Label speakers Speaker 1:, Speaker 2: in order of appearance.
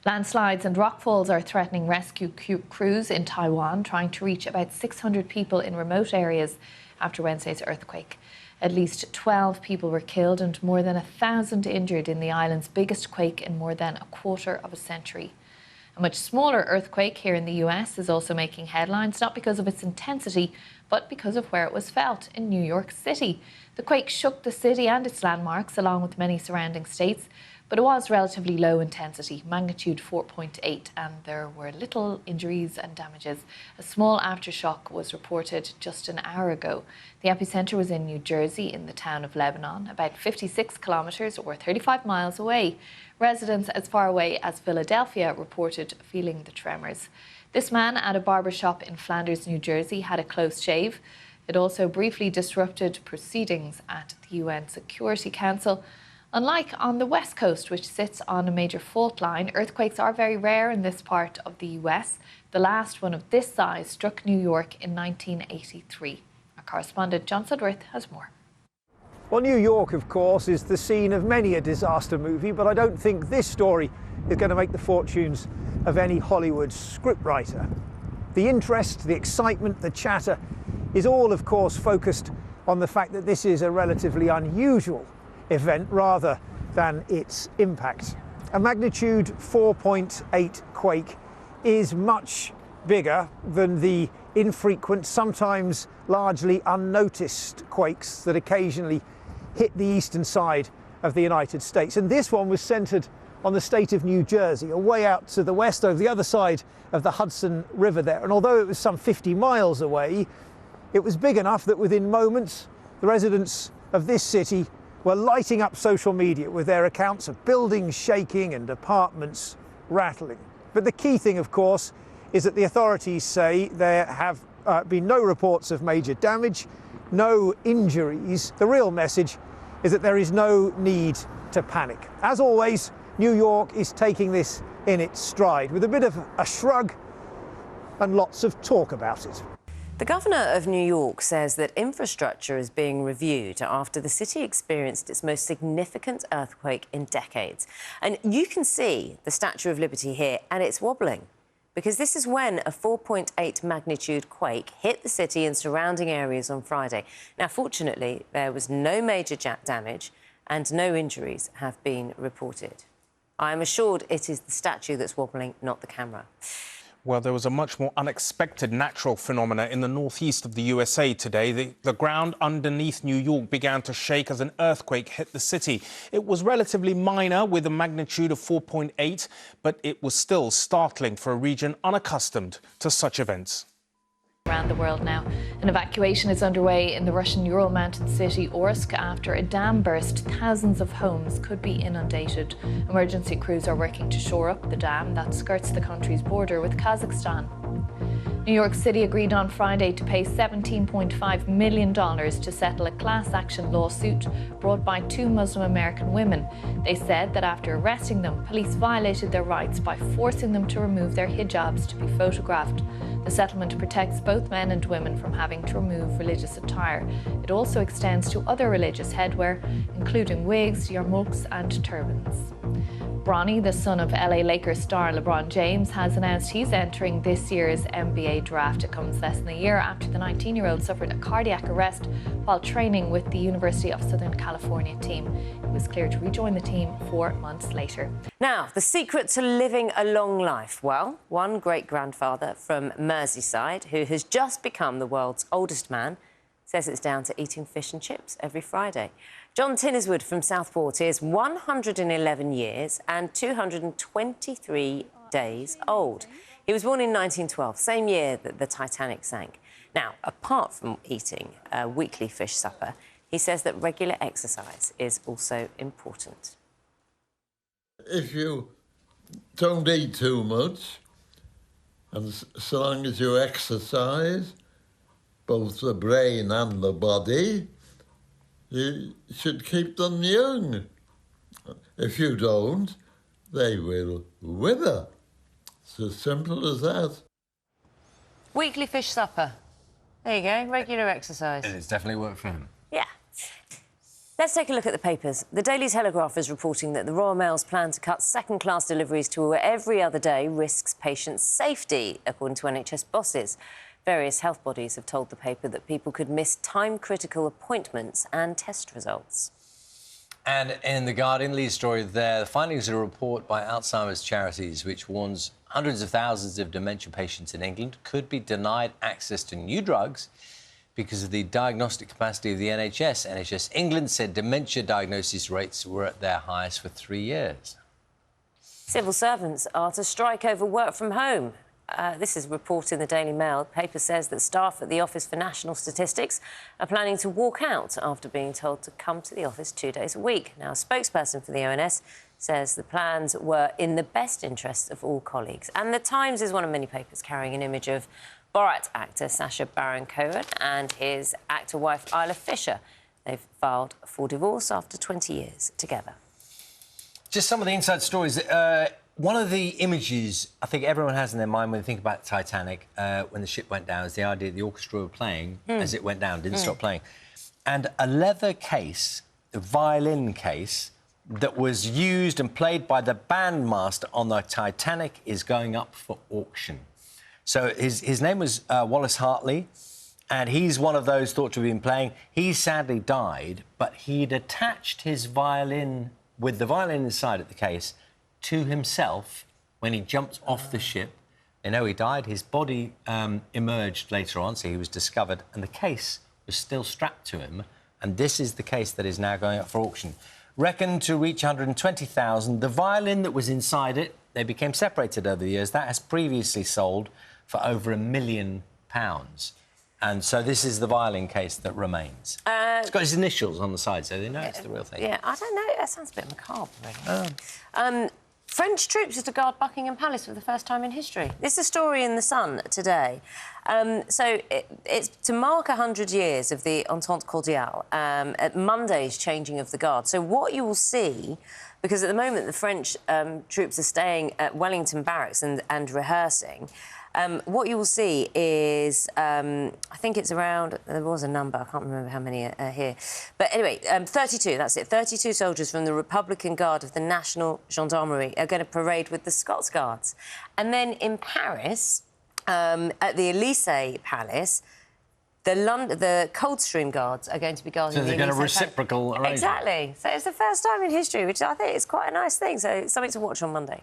Speaker 1: Landslides and rockfalls are threatening rescue crews in Taiwan, trying to reach about 600 people in remote areas after Wednesday's earthquake. At least 12 people were killed and more than 1,000 injured in the island's biggest quake in more than a quarter of a century. A much smaller earthquake here in the US is also making headlines, not because of its intensity, but because of where it was felt, in New York City. The quake shook the city and its landmarks, along with many surrounding states, but it was relatively low intensity, magnitude 4.8, and there were little injuries and damages. A small aftershock was reported just an hour ago. The epicenter was in New Jersey, in the town of Lebanon, about 56 kilometres or 35 miles away. Residents as far away as Philadelphia reported feeling the tremors. This man at a barber shop in Flanders, New Jersey, had a close shave. It also briefly disrupted proceedings at the UN Security Council. Unlike on the West Coast, which sits on a major fault line, earthquakes are very rare in this part of the US. The last one of this size struck New York in 1983. Our correspondent John Sudworth has more.
Speaker 2: Well, New York, of course, is the scene of many a disaster movie, but I don't think this story is going to make the fortunes of any Hollywood scriptwriter. The interest, the excitement, the chatter is all, of course, focused on the fact that this is a relatively unusual event rather than its impact. A magnitude 4.8 quake is much bigger than the infrequent, sometimes largely unnoticed quakes that occasionally hit the eastern side of the United States. And this one was centered on the state of New Jersey, away out to the west over the other side of the Hudson River there. And although it was some 50 miles away, it was big enough that within moments the residents of this city were lighting up social media with their accounts of buildings shaking and apartments rattling. But the key thing, of course, is that the authorities say there have been no reports of major damage, no injuries. The real message is that there is no need to panic. As always, New York is taking this in its stride with a bit of a shrug and lots of talk about it.
Speaker 3: The governor of New York says that infrastructure is being reviewed after the city experienced its most significant earthquake in decades. And you can see the Statue of Liberty here, and it's wobbling, because this is when a 4.8 magnitude quake hit the city and surrounding areas on Friday. Now, fortunately, there was no major damage and no injuries have been reported. I am assured it is the statue that's wobbling, not the camera.
Speaker 4: Well, there was a much more unexpected natural phenomena in the northeast of the USA today. The ground underneath New York began to shake as an earthquake hit the city. It was relatively minor with a magnitude of 4.8, but it was still startling for a region unaccustomed to such events.
Speaker 1: Around the world now. An evacuation is underway in the Russian Ural mountain city Orsk after a dam burst. Thousands of homes could be inundated. Emergency crews are working to shore up the dam that skirts the country's border with Kazakhstan. New York City agreed on Friday to pay $17.5 million to settle a class action lawsuit brought by two Muslim American women. They said that after arresting them, police violated their rights by forcing them to remove their hijabs to be photographed. The settlement protects both men and women from having to remove religious attire. It also extends to other religious headwear, including wigs, yarmulkes and turbans. Bronny, the son of LA Lakers star LeBron James, has announced he's entering this year's NBA draft. It comes less than a year after the 19-year-old suffered a cardiac arrest while training with the University of Southern California team. He was cleared to rejoin the team 4 months later.
Speaker 3: Now, the secret to living a long life. Well, one great-grandfather from Merseyside, who has just become the world's oldest man, says it's down to eating fish and chips every Friday. John Tinniswood from Southport is 111 years and 223 days old. He was born in 1912, same year that the Titanic sank. Now, apart from eating a weekly fish supper, he says that regular exercise is also important.
Speaker 5: If you don't eat too much, and so long as you exercise, both the brain and the body, you should keep them young. If you don't, they will wither. It's as simple as that.
Speaker 3: Weekly fish supper. There you go, regular exercise.
Speaker 6: And it's definitely worked for him.
Speaker 3: Yeah. Let's take a look at the papers. The Daily Telegraph is reporting that the Royal Mail's plan to cut second-class deliveries to every other day risks patients' safety, according to NHS bosses. Various health bodies have told the paper that people could miss time-critical appointments and test results.
Speaker 6: And in The Guardian, lead story there, the findings of a report by Alzheimer's Charities, which warns hundreds of thousands of dementia patients in England could be denied access to new drugs because of the diagnostic capacity of the NHS. NHS England said dementia diagnosis rates were at their highest for 3 years.
Speaker 3: Civil servants are to strike over work from home. This is a report in the Daily Mail. The paper says that staff at the Office for National Statistics are planning to walk out after being told to come to the office 2 days a week. Now, a spokesperson for the ONS says the plans were in the best interests of all colleagues. And The Times is one of many papers carrying an image of Borat actor Sacha Baron Cohen and his actor wife Isla Fisher. They've filed for divorce after 20 years together.
Speaker 6: Just some of the inside stories. One of the images I think everyone has in their mind when they think about Titanic, when the ship went down, is the idea that the orchestra were playing as it went down, didn't stop playing. And a leather case, a violin case, that was used and played by the bandmaster on the Titanic is going up for auction. So his name was Wallace Hartley, and he's one of those thought to have been playing. He sadly died, but he'd attached his violin, with the violin inside at the case, to himself when he jumped off the ship. They know he died. His body emerged later on, so he was discovered, and the case was still strapped to him. And this is the case that is now going up for auction. Reckoned to reach 120,000. The violin that was inside it, they became separated over the years. That has previously sold for over £1 million. And so this is the violin case that remains. It's got his initials on the side, so they know it's the real thing.
Speaker 3: Yeah, I don't know. That sounds a bit macabre, really. French troops are to guard Buckingham Palace for the first time in history. This is a story in The Sun today. It's to mark 100 years of the Entente Cordiale, at Monday's changing of the guard. So what you will see, because at the moment the French troops are staying at Wellington Barracks and rehearsing, what you will see is, I think it's around, there was a number, I can't remember how many are here. But anyway, 32, that's it. 32 soldiers from the Republican Guard of the National Gendarmerie are going to parade with the Scots Guards. And then in Paris, at the Élysée Palace, the Coldstream Guards are going to be guarding the Élysée Palace. So they're going to reciprocal arrangement. Exactly. So it's the first time in history, which I think is quite a nice thing. So it's something to watch on Monday.